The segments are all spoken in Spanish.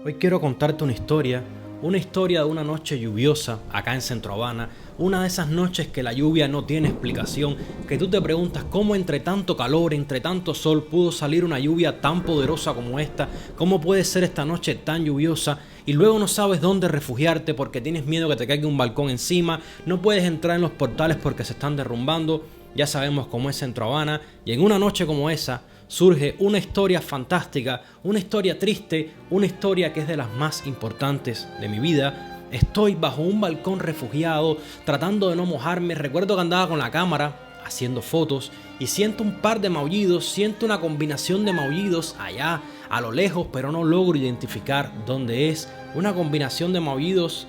Hoy quiero contarte una historia de una noche lluviosa acá en Centro Habana, una de esas noches que la lluvia no tiene explicación, que tú te preguntas cómo entre tanto calor, entre tanto sol pudo salir una lluvia tan poderosa como esta, cómo puede ser esta noche tan lluviosa y luego no sabes dónde refugiarte porque tienes miedo que te caiga un balcón encima, no puedes entrar en los portales porque se están derrumbando. Ya sabemos cómo es Centro Habana y en una noche como esa surge una historia fantástica, una historia triste, una historia que es de las más importantes de mi vida. Estoy bajo un balcón refugiado, tratando de no mojarme. Recuerdo que andaba con la cámara haciendo fotos y siento un par de maullidos, siento una combinación de maullidos allá a lo lejos, pero no logro identificar dónde es. Una combinación de maullidos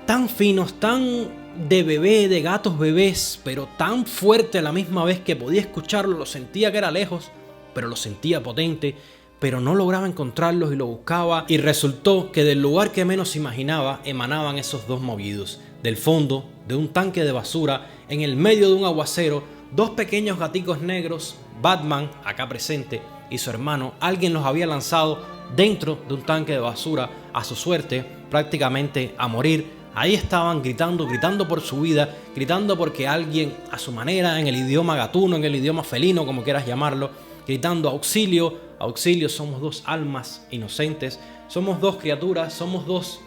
tan finos, tan de bebé, de gatos bebés, pero tan fuerte a la misma vez que podía escucharlo. Lo sentía que era lejos, pero lo sentía potente, pero no lograba encontrarlos y lo buscaba, y resultó que del lugar que menos imaginaba emanaban esos dos maullidos. Del fondo de un tanque de basura, en el medio de un aguacero, dos pequeños gaticos negros, Batman, acá presente, y su hermano, alguien los había lanzado dentro de un tanque de basura, a su suerte, prácticamente a morir. Ahí estaban gritando por su vida, gritando porque alguien a su manera, en el idioma gatuno, en el idioma felino, como quieras llamarlo, gritando auxilio, auxilio. Somos dos almas inocentes, somos dos criaturas, somos dos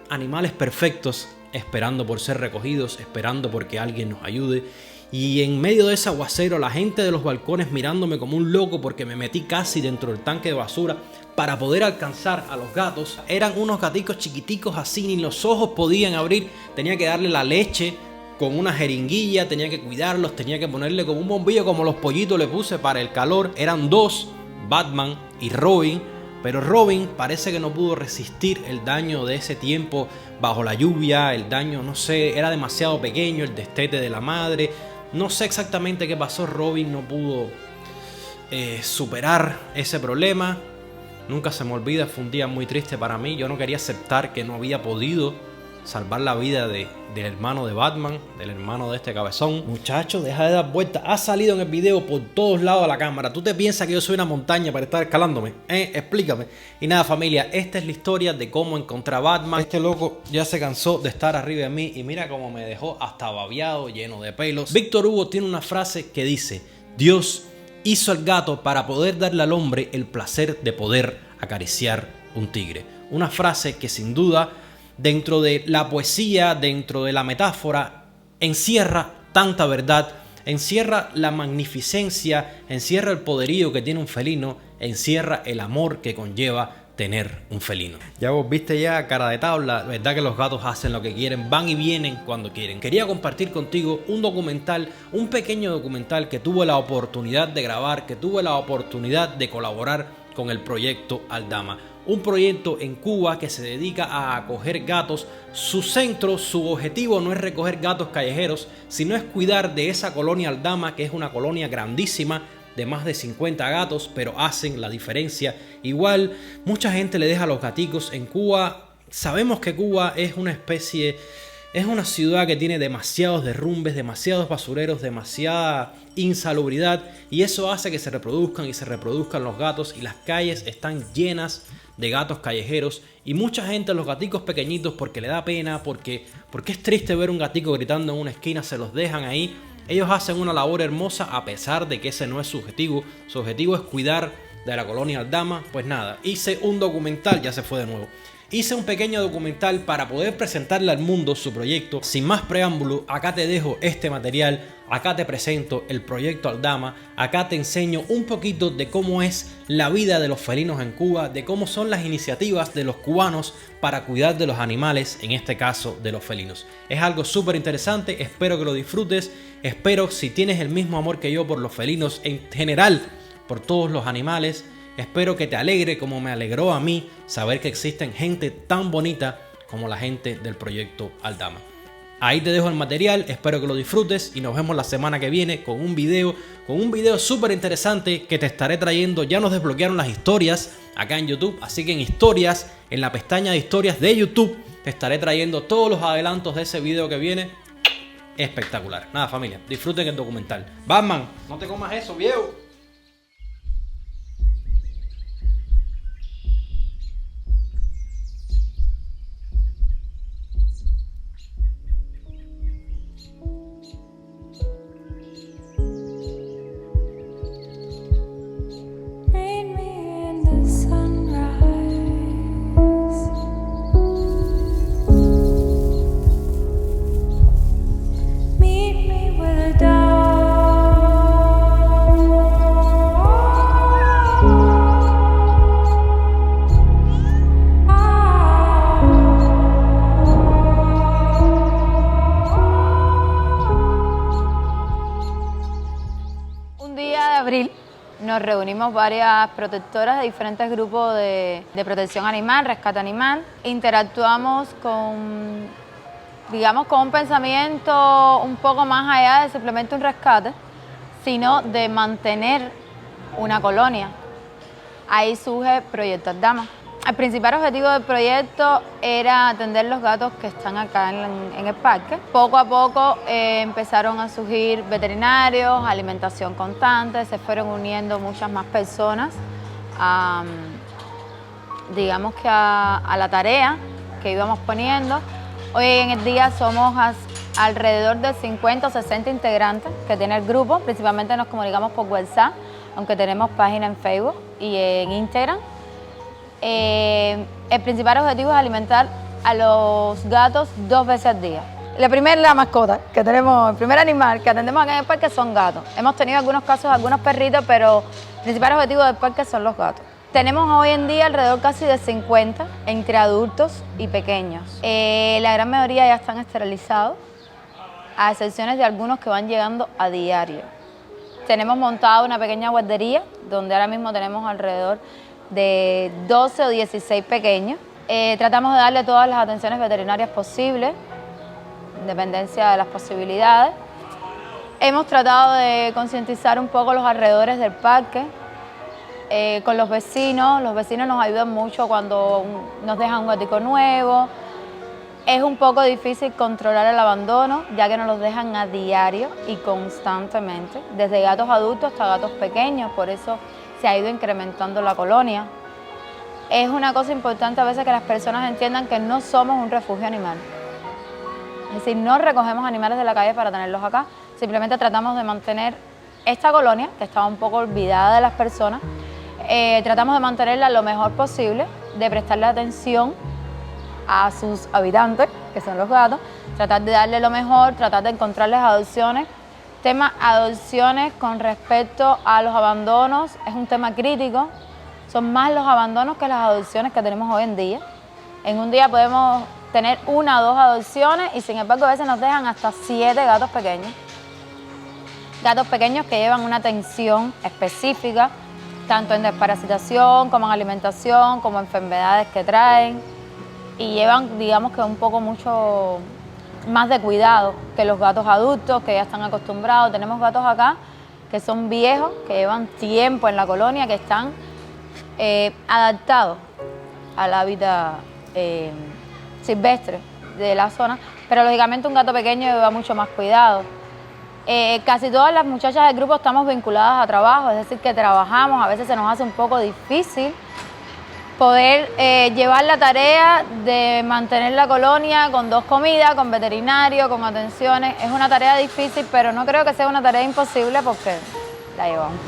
animales perfectos, esperando por ser recogidos, esperando porque alguien nos ayude. Y en medio de ese aguacero, la gente de los balcones mirándome como un loco porque me metí casi dentro del tanque de basura para poder alcanzar a los gatos. Eran unos gaticos chiquiticos así, ni los ojos podían abrir. Tenía que darle la leche con una jeringuilla, tenía que cuidarlos, tenía que ponerle como un bombillo, como los pollitos le puse para el calor. Eran dos, Batman y Robin, pero Robin parece que no pudo resistir el daño de ese tiempo bajo la lluvia. El daño, no sé, era demasiado pequeño, el destete de la madre. No sé exactamente qué pasó. Robin no pudo superar ese problema. Nunca se me olvida, fue un día muy triste para mí. Yo no quería aceptar que no había podido salvar la vida del hermano de Batman, del hermano de este cabezón. Muchacho, deja de dar vueltas. Ha salido en el video por todos lados de la cámara. ¿Tú te piensas que yo soy una montaña para estar escalándome? Explícame. Y nada, familia, esta es la historia de cómo encontré a Batman. Este loco ya se cansó de estar arriba de mí y mira cómo me dejó hasta babeado, lleno de pelos. Víctor Hugo tiene una frase que dice: Dios hizo al gato para poder darle al hombre el placer de poder acariciar un tigre. Una frase que sin duda, dentro de la poesía, dentro de la metáfora, encierra tanta verdad, encierra la magnificencia, encierra el poderío que tiene un felino, encierra el amor que conlleva tener un felino. Ya vos viste ya, cara de tabla, verdad que los gatos hacen lo que quieren, van y vienen cuando quieren. Quería compartir contigo un documental, un pequeño documental que tuve la oportunidad de grabar, que tuve la oportunidad de colaborar con el proyecto Aldama. Un proyecto en Cuba que se dedica a acoger gatos. Su centro, su objetivo no es recoger gatos callejeros, sino es cuidar de esa colonia Aldama, que es una colonia grandísima, de más de 50 gatos, pero hacen la diferencia. Igual, mucha gente le deja a los gaticos en Cuba. Sabemos que Cuba es una ciudad que tiene demasiados derrumbes, demasiados basureros, demasiada insalubridad, y eso hace que se reproduzcan y se reproduzcan los gatos, y las calles están llenas de gatos callejeros, y mucha gente, los gaticos pequeñitos, porque le da pena, porque es triste ver un gatico gritando en una esquina, se los dejan ahí. Ellos hacen una labor hermosa a pesar de que ese no es su objetivo. Su objetivo es cuidar de la colonia Aldama. Pues nada, hice un documental, ya se fue de nuevo. Hice un pequeño documental para poder presentarle al mundo su proyecto. Sin más preámbulo, acá te dejo este material, acá te presento el proyecto Aldama, acá te enseño un poquito de cómo es la vida de los felinos en Cuba, de cómo son las iniciativas de los cubanos para cuidar de los animales, en este caso de los felinos. Es algo súper interesante, espero que lo disfrutes, espero, si tienes el mismo amor que yo por los felinos en general, por todos los animales, espero que te alegre como me alegró a mí saber que existen gente tan bonita como la gente del proyecto Aldama. Ahí te dejo el material, espero que lo disfrutes y nos vemos la semana que viene con un video súper interesante que te estaré trayendo. Ya nos desbloquearon las historias acá en YouTube, así que en historias, en la pestaña de historias de YouTube, te estaré trayendo todos los adelantos de ese video que viene. Espectacular. Nada, familia, disfruten el documental. Batman, no te comas eso, viejo. nos reunimos varias protectoras de diferentes grupos de protección animal, rescate animal. Interactuamos con, digamos, con un pensamiento un poco más allá de simplemente un rescate, sino de mantener una colonia. Ahí surge Proyecto Aldama. El principal objetivo del proyecto era atender los gatos que están acá en el parque. Poco a poco empezaron a surgir veterinarios, alimentación constante, se fueron uniendo muchas más personas digamos que a la tarea que íbamos poniendo. Hoy en el día somos alrededor de 50 o 60 integrantes que tiene el grupo. Principalmente nos comunicamos por WhatsApp, aunque tenemos página en Facebook y en Instagram. El principal objetivo es alimentar a los gatos 2 veces al día. La mascota que tenemos, el primer animal que atendemos acá en el parque son gatos. Hemos tenido algunos casos, algunos perritos, pero el principal objetivo del parque son los gatos. Tenemos hoy en día alrededor casi de 50 entre adultos y pequeños. La gran mayoría ya están esterilizados, a excepciones de algunos que van llegando a diario. Tenemos montada una pequeña guardería donde ahora mismo tenemos alrededor de 12 o 16 pequeños. Tratamos de darle todas las atenciones veterinarias posibles, en dependencia de las posibilidades. Hemos tratado de concientizar un poco los alrededores del parque, con los vecinos. Los vecinos nos ayudan mucho cuando nos dejan un gatico nuevo. Es un poco difícil controlar el abandono, ya que nos los dejan a diario y constantemente, desde gatos adultos hasta gatos pequeños, por eso se ha ido incrementando la colonia. Es una cosa importante a veces que las personas entiendan que no somos un refugio animal. Es decir, no recogemos animales de la calle para tenerlos acá, simplemente tratamos de mantener esta colonia, que estaba un poco olvidada de las personas, tratamos de mantenerla lo mejor posible, de prestarle atención a sus habitantes, que son los gatos, tratar de darle lo mejor, tratar de encontrarles adopciones. Tema adopciones con respecto a los abandonos es un tema crítico. Son más los abandonos que las adopciones que tenemos hoy en día. En un día podemos tener 1 o 2 adopciones y sin embargo a veces nos dejan hasta 7 gatos pequeños. Gatos pequeños que llevan una atención específica, tanto en desparasitación como en alimentación, como enfermedades que traen. Y llevan, digamos que un poco mucho más de cuidado que los gatos adultos que ya están acostumbrados. Tenemos gatos acá que son viejos, que llevan tiempo en la colonia, que están adaptados al hábitat silvestre de la zona, pero lógicamente un gato pequeño lleva mucho más cuidado. Casi todas las muchachas del grupo estamos vinculadas a trabajo, es decir, que trabajamos, a veces se nos hace un poco difícil poder llevar la tarea de mantener la colonia con 2 comidas, con veterinario, con atenciones. Es una tarea difícil, pero no creo que sea una tarea imposible porque la llevamos.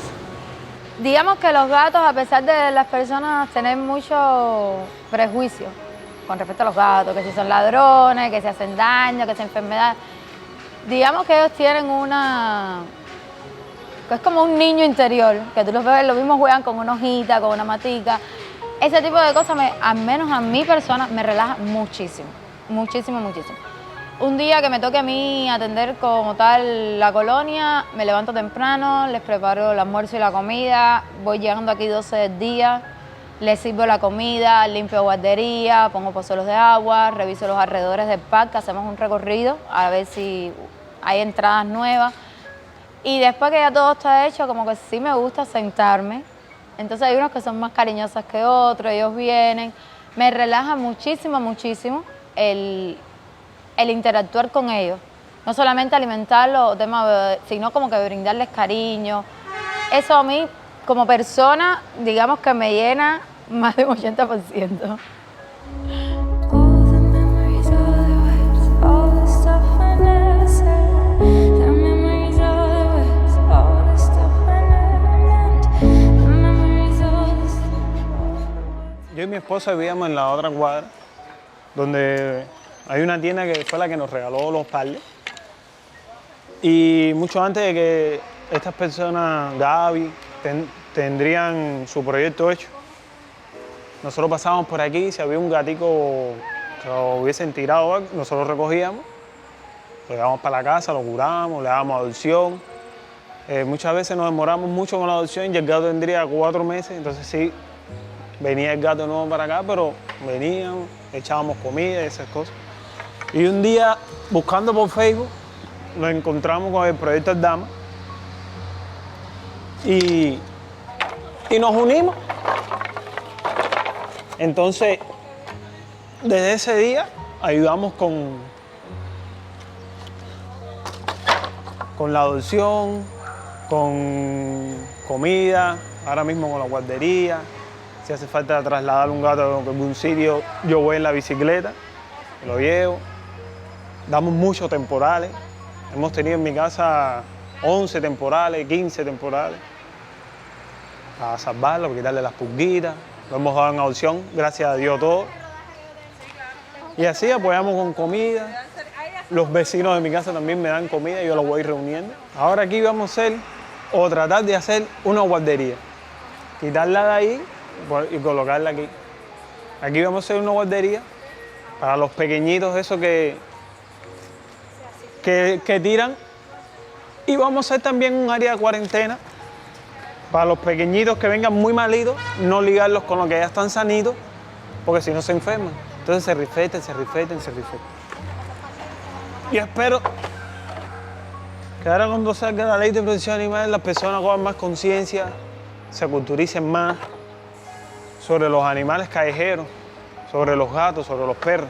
Digamos que los gatos, a pesar de las personas tener mucho prejuicio con respecto a los gatos, que si son ladrones, que se hacen daño, que se enfermedades, digamos que ellos tienen que es como un niño interior, que tú los ves, los mismos juegan con una hojita, con una matica. Ese tipo de cosas, al menos a mi persona, me relaja muchísimo, muchísimo, muchísimo. Un día que me toque a mí atender como tal la colonia, me levanto temprano, les preparo el almuerzo y la comida, voy llegando aquí 12 del día, les sirvo la comida, limpio guardería, pongo pozuelos de agua, reviso los alrededores del parque, hacemos un recorrido a ver si hay entradas nuevas. Y después que ya todo está hecho, como que sí me gusta sentarme. Entonces hay unos que son más cariñosos que otros, ellos vienen. Me relaja muchísimo, muchísimo el interactuar con ellos. No solamente alimentarlos, sino como que brindarles cariño. Eso a mí, como persona, digamos que me llena más de un 80%. Yo y mi esposa vivíamos en la otra cuadra, donde hay una tienda que fue la que nos regaló los parles. Y mucho antes de que estas personas, Gaby, tendrían su proyecto hecho, nosotros pasábamos por aquí, si había un gatico que lo hubiesen tirado, nosotros recogíamos, lo llevábamos para la casa, lo curábamos, le dábamos adopción. Muchas veces nos demoramos mucho con la adopción y el gato tendría 4 meses, entonces sí, venía el gato nuevo para acá, pero veníamos, echábamos comida y esas cosas. Y un día, buscando por Facebook, nos encontramos con el proyecto Aldama y nos unimos. Entonces, desde ese día ayudamos con la adopción, con comida, ahora mismo con la guardería. Si hace falta trasladar un gato a algún sitio, yo voy en la bicicleta, lo llevo. Damos muchos temporales. Hemos tenido en mi casa 11 temporales, 15 temporales. Para salvarlo, para quitarle las pulguitas. Lo hemos dado en adopción, gracias a Dios todo. Y así apoyamos con comida. Los vecinos de mi casa también me dan comida y yo los voy reuniendo. Ahora aquí vamos a hacer, o tratar de hacer, una guardería. Quitarla de ahí y colocarla aquí. Aquí vamos a hacer una guardería para los pequeñitos, esos que tiran. Y vamos a hacer también un área de cuarentena para los pequeñitos que vengan muy malitos, no ligarlos con los que ya están sanitos, porque si no se enferman. Entonces se rifeten. Y espero que ahora cuando salga la ley de protección animal, las personas cojan más conciencia, se culturicen más sobre los animales callejeros, sobre los gatos, sobre los perros.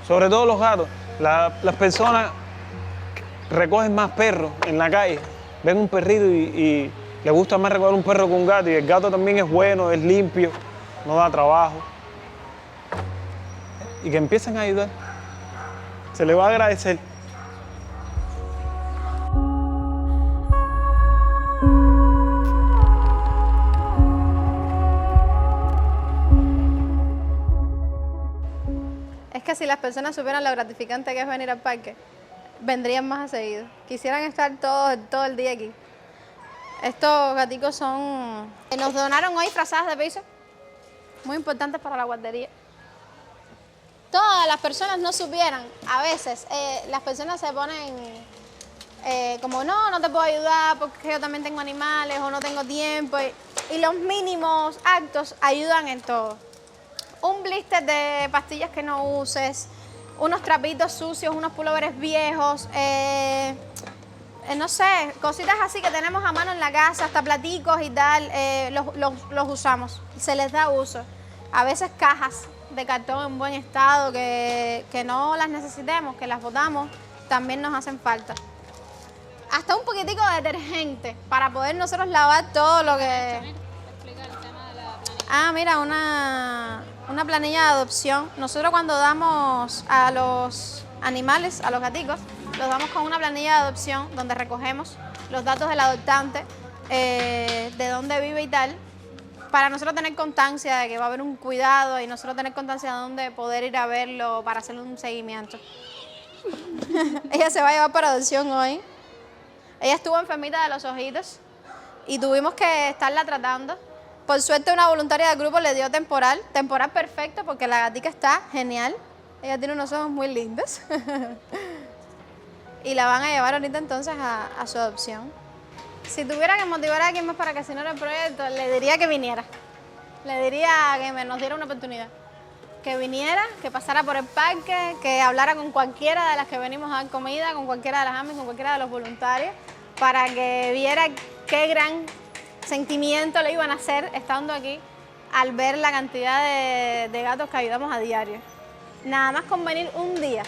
Sobre todo los gatos. Las personas recogen más perros en la calle, ven un perrito y les gusta más recoger un perro que un gato. Y el gato también es bueno, es limpio, no da trabajo. Y que empiecen a ayudar. Se les va a agradecer. Es que si las personas supieran lo gratificante que es venir al parque, vendrían más a seguido. Quisieran estar todo el día aquí. Estos gaticos son... Nos donaron hoy frazadas de piso, muy importantes para la guardería. Todas las personas no supieran, a veces las personas se ponen como no te puedo ayudar porque yo también tengo animales o no tengo tiempo. Y los mínimos actos ayudan en todo. Un blister de pastillas que no uses, unos trapitos sucios, unos pulóveres viejos, no sé, cositas así que tenemos a mano en la casa, hasta platicos y tal, los usamos, se les da uso. A veces cajas de cartón en buen estado que no las necesitemos, que las botamos, también nos hacen falta. Hasta un poquitico de detergente para poder nosotros lavar todo lo que... Ah, mira, una planilla de adopción. Nosotros cuando damos a los animales, a los gaticos, los damos con una planilla de adopción donde recogemos los datos del adoptante, de dónde vive y tal, para nosotros tener constancia de que va a haber un cuidado y nosotros tener constancia de dónde poder ir a verlo para hacerle un seguimiento. Ella se va a llevar para adopción hoy. Ella estuvo enfermita de los ojitos y tuvimos que estarla tratando. Por suerte una voluntaria del grupo le dio temporal perfecto porque la gatica está genial. Ella tiene unos ojos muy lindos. Y la van a llevar ahorita entonces a su adopción. Si tuviera que motivar a alguien más para que se uniera al proyecto, le diría que viniera. Le diría que nos diera una oportunidad. Que viniera, que pasara por el parque, que hablara con cualquiera de las que venimos a dar comida, con cualquiera de las AMIs, con cualquiera de los voluntarios, para que viera qué gran sentimiento le iban a hacer estando aquí al ver la cantidad de gatos que ayudamos a diario. Nada más con venir un día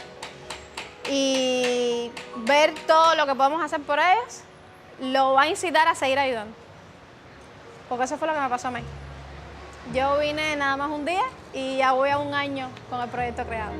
y ver todo lo que podemos hacer por ellos, lo va a incitar a seguir ayudando. Porque eso fue lo que me pasó a mí. Yo vine nada más un día y ya voy a un año con el proyecto creado.